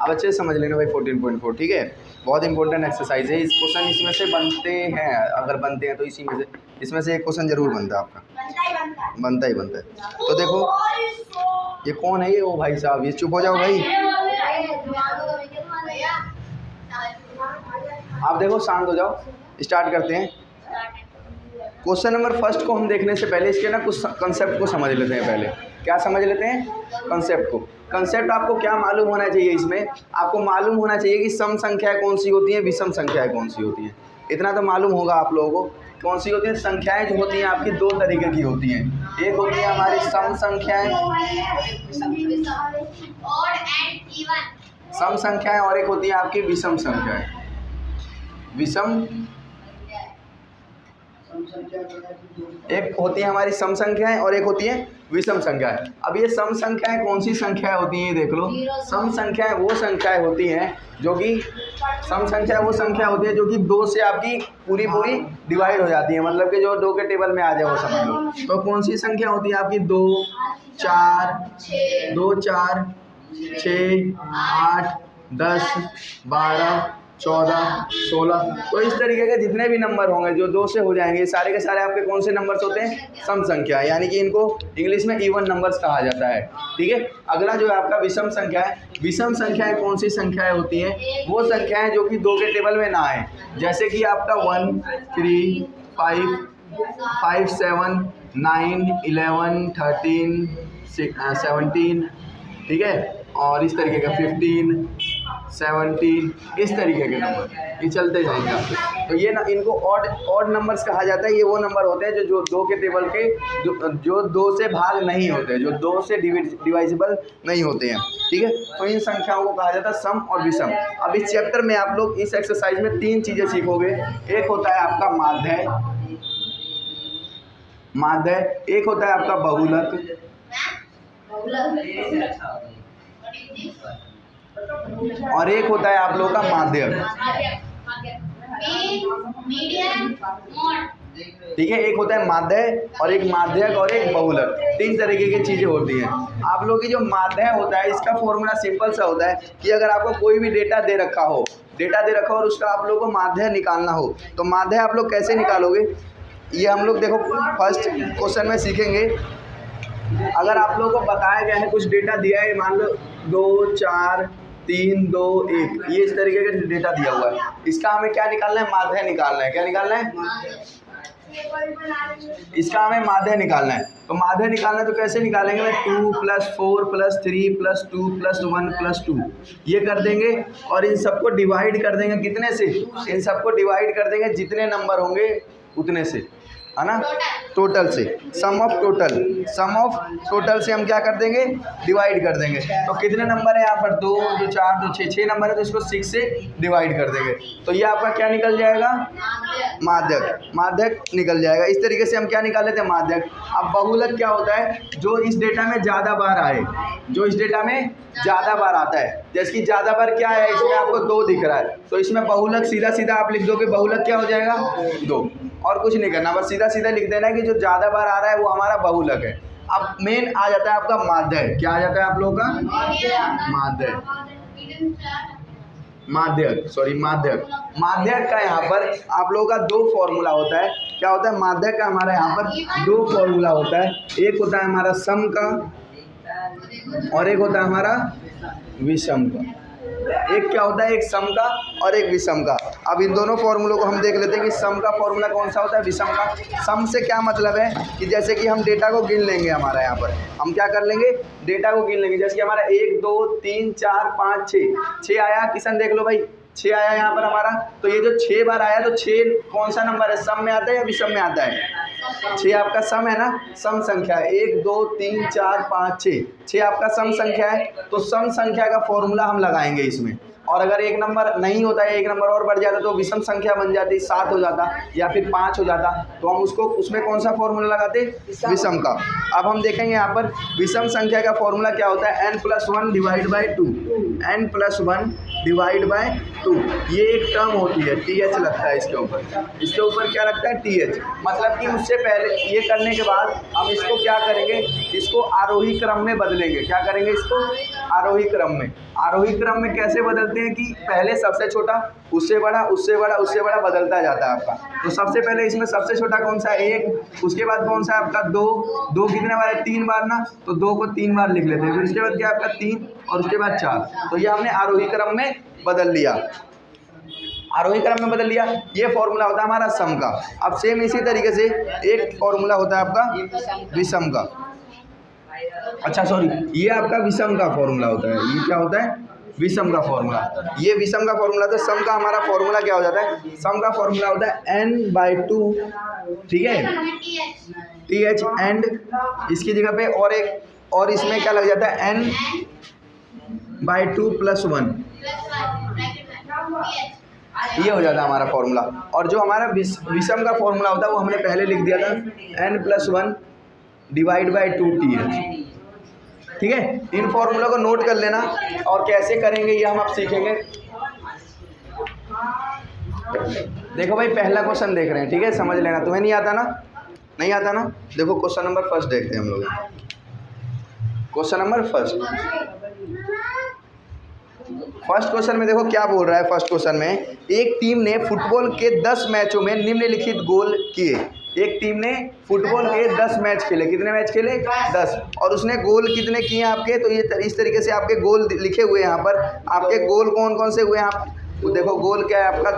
अब अच्छे से समझ लेना भाई 14.4, ठीक है। बहुत इंपॉर्टेंट एक्सरसाइज है। इस क्वेश्चन इसमें से बनते हैं, अगर बनते हैं तो इसमें से एक क्वेश्चन जरूर बनता है आपका, बनता ही बनता है। तो देखो ये कौन है, ये ओ भाई साहब, ये चुप हो जाओ भाई। आप देखो शांत हो जाओ, स्टार्ट करते हैं। क्वेश्चन नंबर फर्स्ट को हम देखने से पहले इसके ना कुछ कंसेप्ट को समझ लेते हैं। पहले क्या समझ लेते हैं? कंसेप्ट को। कंसेप्ट आपको क्या मालूम होना चाहिए? इसमें आपको मालूम होना चाहिए कि सम संख्याएं कौन सी होती हैं, विषम संख्याएं कौन सी होती हैं। इतना तो मालूम होगा आप लोगों को। कौन सी होती हैं? संख्याएं जो होती हैं आपकी दो तरीके की होती हैं। एक होती है हमारी सम संख्याएं, सम संख्याएं, और एक होती है आपकी विषम संख्याएं। विषम, एक होती है हमारी सम संख्याएं और एक होती है विषम संख्याएं। अब ये सम संख्याएं कौन सी संख्याएं होती हैं? देख लो, सम संख्याएं वो संख्याएं होती हैं जो कि सम संख्या वो संख्या होती है जो कि 2 से आपकी पूरी डिवाइड हो जाती है, मतलब कि जो 2 के टेबल में आ जाए वो समझ लो। तो कौन सी संख्या होती है आपकी? 2, 4, 6, 8, 10, 12, 14, 16। तो इस तरीके के जितने भी नंबर होंगे जो 2 से हो जाएंगे, सारे के सारे आपके कौन से नंबर्स होते हैं? सम संख्या, यानी कि इनको इंग्लिश में इवन नंबर्स कहा जाता है, ठीक है। अगला जो है आपका विषम संख्या है। विषम संख्याएं कौन सी संख्याएं होती हैं? वो संख्याएं जो कि 2 के टेबल में ना आए, जैसे कि आपका 1, 3, 5, 7, 9, 11, 13, 17, ठीक है, और इस तरीके का 15, 17, इस तरीके के नंबर ये चलते जाएंगे आपके। तो ये ना, इनको ऑड नंबर्स कहा जाता है। ये वो नंबर होते हैं जो 2 के टेबल के जो 2 से भाग नहीं होते, जो 2 से डिवाइजिबल नहीं होते हैं, ठीक है। तो इन संख्याओं को कहा जाता है सम और विषम। अब इस चैप्टर में आप लोग इस एक्सरसाइज में 3 चीज़ें सीखोगे। एक होता है आपका माध्य, एक होता है आपका बहुलक, और एक होता है आप लोगों का माध्यक, ठीक है। एक होता है माध्य और एक माध्यक और एक बहुलक, 3 तरीके की चीज़ें होती हैं। आप लोगों की जो माध्य होता है, इसका फॉर्मूला सिंपल सा होता है कि अगर आपको कोई भी डेटा दे रखा हो और उसका आप लोगों को माध्य निकालना हो, तो माध्य आप लोग कैसे निकालोगे? ये हम लोग देखो फर्स्ट क्वेश्चन में सीखेंगे। अगर आप लोगों को बताया गया है, कुछ डेटा दिया है, मान लो 2, 4, 3, 2, 1, ये इस तरीके का डेटा दिया हुआ है। इसका हमें क्या निकालना है? माध्य निकालना है। क्या निकालना है? इसका हमें माध्य निकालना है। तो माध्य निकालना है तो कैसे निकालेंगे? 2 + 4 + 3 + 2 + 1 + 2, ये कर देंगे और इन सबको डिवाइड कर देंगे। कितने से? इन सबको डिवाइड कर देंगे जितने नंबर होंगे उतने से, है ना, टोटल से। सम ऑफ टोटल से हम क्या कर देंगे? डिवाइड कर देंगे। तो कितने नंबर है यहाँ पर? 2, 2, 4, 2, 6 नंबर है, तो इसको 6 से डिवाइड कर देंगे। तो ये आपका क्या निकल जाएगा? माध्यक निकल जाएगा। इस तरीके से हम क्या निकाल लेते हैं? माध्यक। अब बहुलक क्या होता है? जो इस डेटा में ज़्यादा बार आए, जो इस डेटा में ज़्यादा बार आता है। जैसे कि ज़्यादा बार क्या है, इसमें आपको 2 दिख रहा है, तो इसमें बहुलक सीधा आप लिख दोगे। बहुलक क्या हो जाएगा? 2, और कुछ नहीं करना, बस सीधा लिख देना है कि जो ज़्यादा बार आ रहा है वो हमारा बहुलक है। अब मेन आ जाता है आपका माध्य। क्या आ जाता है आप लोगों का? माध्यक का यहाँ पर आप लोगों का 2 फॉर्मूला होता है। क्या होता है? माध्यक का हमारा यहाँ पर 2 फॉर्मूला होता है। एक होता है हमारा सम का और एक होता है हमारा विषम का। एक क्या होता है? एक सम का और एक विषम का। अब इन दोनों फॉर्मूलों को हम देख लेते हैं कि सम का फॉर्मूला कौन सा होता है, विषम का। सम से क्या मतलब है कि जैसे कि हम डेटा को गिन लेंगे, हमारा यहाँ पर हम क्या कर लेंगे? डेटा को गिन लेंगे। जैसे कि हमारा 1, 2, 3, 4, 5, 6 आया। किशन देख लो भाई, 6 आया यहाँ पर हमारा। तो ये जो 6 बार आया, तो 6 कौन सा नंबर है? सम में आता है या विषम में आता है? 6 आपका सम है ना, सम संख्या है। 1, 2, 3, 4, 5, 6 आपका सम संख्या है। तो सम संख्या का फॉर्मूला हम लगाएंगे इसमें। और अगर एक नंबर नहीं होता है, एक नंबर और बढ़ जाता तो विषम संख्या बन जाती, 7 हो जाता या फिर 5 हो जाता, तो हम उसमें कौन सा फॉर्मूला लगाते? विषम का। अब हम देखेंगे यहाँ पर विषम संख्या का फॉर्मूला क्या होता है? n + 1 / 2। n+1 divide by 2। ये एक टर्म होती है, TH लगता है इसके ऊपर क्या लगता है, TH। मतलब कि उससे पहले ये करने के बाद हम इसको क्या करेंगे, इसको आरोही क्रम में बदलेंगे। क्या करेंगे, इसको आरोही क्रम में। आरोही क्रम में कैसे बदलते हैं कि पहले सबसे छोटा, उससे बड़ा, उससे बड़ा, उससे बड़ा बदलता जाता है आपका। तो सबसे पहले इसमें सबसे छोटा कौन सा है, 1। उसके बाद कौन सा है आपका 2। 2 कितने बार है, 3 बार ना, तो 2 को 3 बार लिख लेते हैं। फिर उसके बाद क्या आपका 3 और उसके बाद 4। तो ये हमने आरोही क्रम में बदल लिया, आरोही क्रम में बदल लिया। ये फॉर्मूला होता है हमारा सम का। अब सेम इसी तरीके से एक फॉर्मूला होता है आपका विषम का। अच्छा सॉरी, ये आपका विषम का फॉर्मूला होता है। ये क्या होता है, विषम का फॉर्मूला। ये विषम का फॉर्मूला। तो सम का हमारा फॉर्मूला क्या हो जाता है, सम का फॉर्मूला होता है n/2, ठीक है, TH एंड इसकी जगह पे और एक और इसमें क्या लग जाता है n/2 + 1। ये हो जाता है हमारा फॉर्मूला। और जो हमारा विषम का फॉर्मूला होता है वो हमने पहले लिख दिया था, n+1 डिवाइड बाय 2 TH। ठीक है, इन फॉर्मूला को नोट कर लेना और कैसे करेंगे ये हम अब सीखेंगे। देखो भाई, पहला क्वेश्चन देख रहे हैं, ठीक है, समझ लेना। तुम्हें नहीं आता ना, नहीं आता ना, देखो क्वेश्चन नंबर फर्स्ट देखते हैं हम लोग। क्वेश्चन नंबर फर्स्ट क्वेश्चन में देखो क्या बोल रहा है। फर्स्ट क्वेश्चन में एक टीम ने फुटबॉल के 10 मैचों में निम्नलिखित गोल किए। एक टीम ने फुटबॉल के 10 मैच खेले। कितने मैच खेले, 10। और उसने गोल कितने किए आपके, तो ये इस तरीके से आपके गोल लिखे हुए हैं यहाँ पर। आपके गोल कौन कौन से हुए हैं आप देखो। गोल क्या है आपका,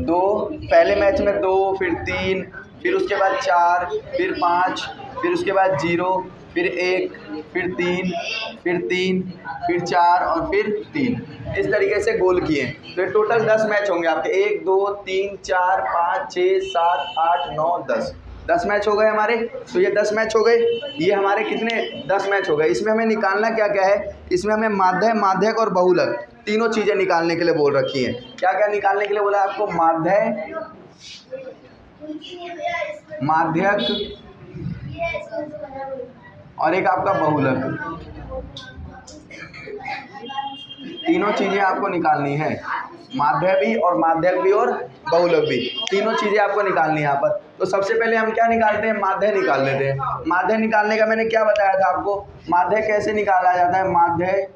2 पहले मैच में 2, फिर 3, फिर उसके बाद 4, फिर 5, फिर उसके बाद 0, फिर 1, फिर 3, फिर 3, फिर 4 और फिर 3। इस तरीके से गोल किए। तो टोटल 10 मैच होंगे आपके। 1, 2, 3, 4, 5, 6, 7, 8, 9, 10 मैच हो गए हमारे। तो ये 10 मैच हो गए। ये हमारे कितने 10 मैच हो गए। इसमें हमें निकालना क्या क्या है, इसमें हमें माध्य, माध्यक और बहुलक तीनों चीज़ें निकालने के लिए बोल रखी हैं। क्या क्या निकालने के लिए बोला आपको, माध्य, माध्यक और एक आपका बहुलक। तीनों चीज़ें आपको निकालनी है, माध्य भी और माध्यक भी और बहुलक भी। तीनों चीज़ें आपको निकालनी है यहाँ पर। तो सबसे पहले हम क्या निकालते हैं, माध्य निकाल लेते हैं। माध्य निकालने का मैंने क्या बताया था आपको, माध्य कैसे निकाला जाता है। माध्य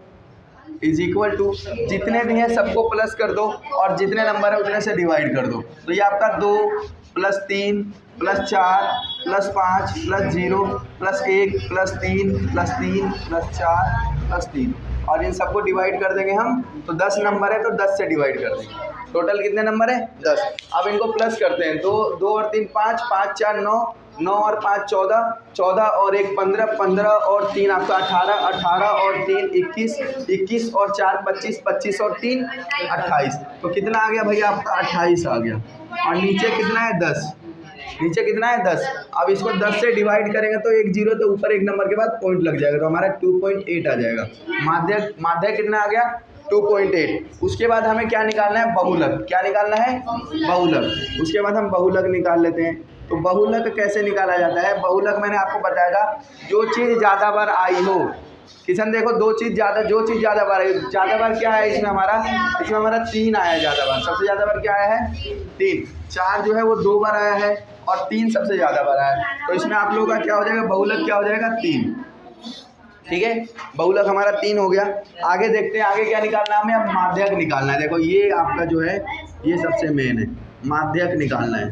= जितने भी हैं सबको प्लस कर दो और जितने नंबर है उतने से डिवाइड कर दो। तो ये आपका 2 + 3 + 4 + 5 + 0 + 1 + 3 + 3 + 4 + 3 और इन सबको डिवाइड कर देंगे हम। तो 10 नंबर है तो 10 से डिवाइड कर देंगे। टोटल कितने नंबर है, 10। अब इनको प्लस करते हैं। 2 और 3 5, 5 4 9, 9 और 5 14, 14 और 1 15, 15 और 3 आपका 18, 18 और 3 21, 21 और 4 25, 25 और 3 28। तो कितना आ गया भैया आपका, 28 आ गया। और नीचे कितना है, 10। नीचे कितना है, 10। अब इसको 10 से डिवाइड करेंगे तो 1 0 तो ऊपर एक नंबर के बाद पॉइंट लग जाएगा। तो हमारा 2.8 आ जाएगा। माध्य कितना आ गया, 2.8। उसके बाद हमें क्या निकालना है, बहुलक। क्या निकालना है, बहुलक। उसके बाद हम बहुलक निकाल लेते हैं। तो बहुलक कैसे निकाला जाता है, बहुलक मैंने आपको बताया था, जो चीज़ ज़्यादा बार आई हो। किशन देखो, जो चीज़ ज़्यादा बार आई, ज़्यादा बार क्या है इसमें हमारा, 3 आया ज़्यादा बार। सबसे ज़्यादा बार क्या आया है, 3। 4 जो है वो 2 बार आया है और 3 सबसे ज़्यादा बार आया है। तो इसमें आप लोगों का क्या हो जाएगा, बहुलक क्या हो जाएगा, 3। ठीक है, बहुलक हमारा 3 हो गया। आगे देखते हैं, आगे क्या निकालना है हमें, अब माध्यक निकालना है। देखो ये आपका जो है ये सबसे मेन है, माध्यक निकालना है।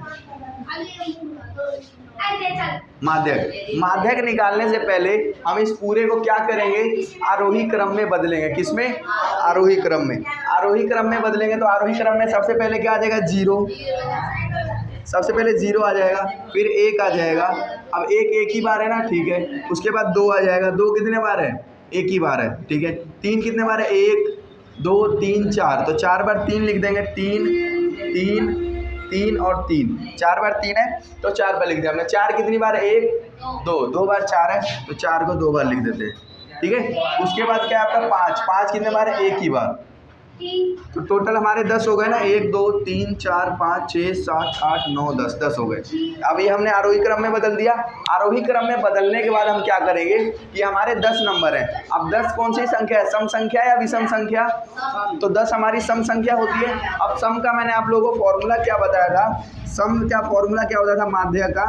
माध्यक निकालने से पहले हम इस पूरे को क्या करेंगे, आरोही क्रम में बदलेंगे। किसमें, आरोही क्रम में। आरोही क्रम में बदलेंगे तो आरोही क्रम में सबसे पहले क्या आ जाएगा, 0। सबसे पहले 0 आ जाएगा, फिर 1 आ जाएगा। अब 1 ही बार है ना, ठीक है। उसके बाद 2 आ जाएगा। 2 कितने बार है, 1 ही बार है, ठीक है। 3 कितने बार है, 1 2 3 4। तो 4 बार 3 लिख देंगे, 3 3 3 और 3। 4 बार 3 है तो 4 बार लिख दिया हमने। 4 कितनी बार है, 1 2 बार 4 है तो 4 को 2 बार लिख देते हैं, ठीक है। उसके बाद क्या है आपका 5 कितने बार है, 1 ही बार। तो टोटल हमारे 10 हो गए ना, 1 2 3 4 5 6 7 8 9 10, 10 हो गए। अब ये हमने आरोही क्रम में बदल दिया। आरोही क्रम में बदलने के बाद हम क्या करेंगे कि हमारे 10 नंबर हैं। अब 10 कौन सी संख्या है, सम संख्या या विषम संख्या? तो 10 हमारी सम संख्या होती है। अब सम का मैंने आप लोगों को फॉर्मूला क्या बताया था, सम का फॉर्मूला क्या होता था माध्य का?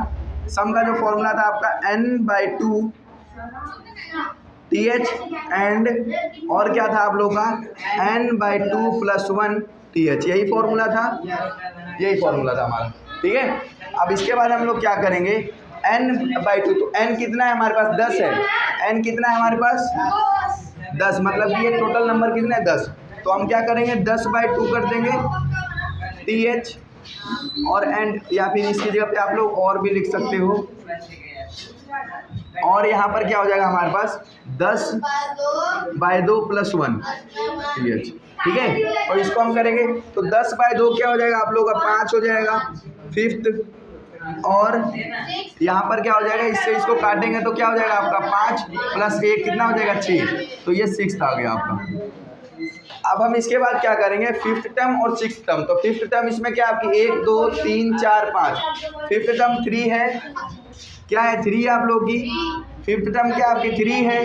सम का जो फॉर्मूला था आपका n/2 TH एंड और क्या था आप लोगों का n/2 + 1 TH, यही फॉर्मूला था, यही फॉर्मूला था हमारा। ठीक है, अब इसके बाद हम लोग क्या करेंगे, n/2, तो n कितना है हमारे पास, 10 है। n कितना है हमारे पास 10, मतलब कि ये टोटल नंबर कितने हैं 10। तो हम क्या करेंगे 10/2 कर देंगे TH और एंड, या फिर इसकी जगह पे आप लोग और भी लिख सकते हो। और यहाँ पर क्या हो जाएगा हमारे पास 10/2 + 1 TH। ठीक है, और इसको हम करेंगे तो 10/2 क्या हो जाएगा आप लोगों का 5 हो जाएगा, 5th। और यहाँ पर क्या हो जाएगा, इससे इसको काटेंगे तो क्या हो जाएगा आपका 5 + 1 कितना हो जाएगा 6, तो ये 6th आ गया आपका। अब हम इसके बाद क्या करेंगे 5th टर्म और 6th टर्म। तो 5th टर्म इसमें क्या आपकी 1 2 3 4 5, 5th टर्म 3 है, क्या है 3 आप लोग की, 5th टर्म क्या आपकी 3 है।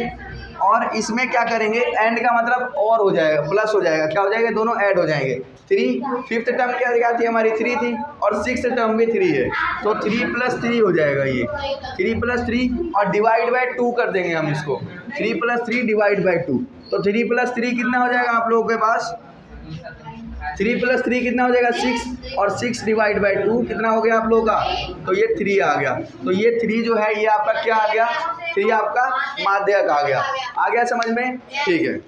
और इसमें क्या करेंगे, एंड का मतलब और हो जाएगा, प्लस हो जाएगा, क्या हो जाएगा, दोनों ऐड हो जाएंगे। 3 5th टर्म क्या थी हमारी 3 थी, और 6th टर्म भी 3 है, तो 3 + 3 हो जाएगा ये, 3 + 3 और डिवाइड बाय 2 कर देंगे हम इसको, 3 + 3 डिवाइड बाय 2। तो 3 + 3 कितना हो जाएगा आप लोगों के पास, 3 + 3 कितना हो जाएगा 6, और 6 डिवाइड बाय 2 कितना हो गया आप लोगों का, तो ये 3 आ गया। तो ये 3 जो है ये आपका क्या आ गया, 3 आपका माध्यक आ गया। समझ में? ठीक है।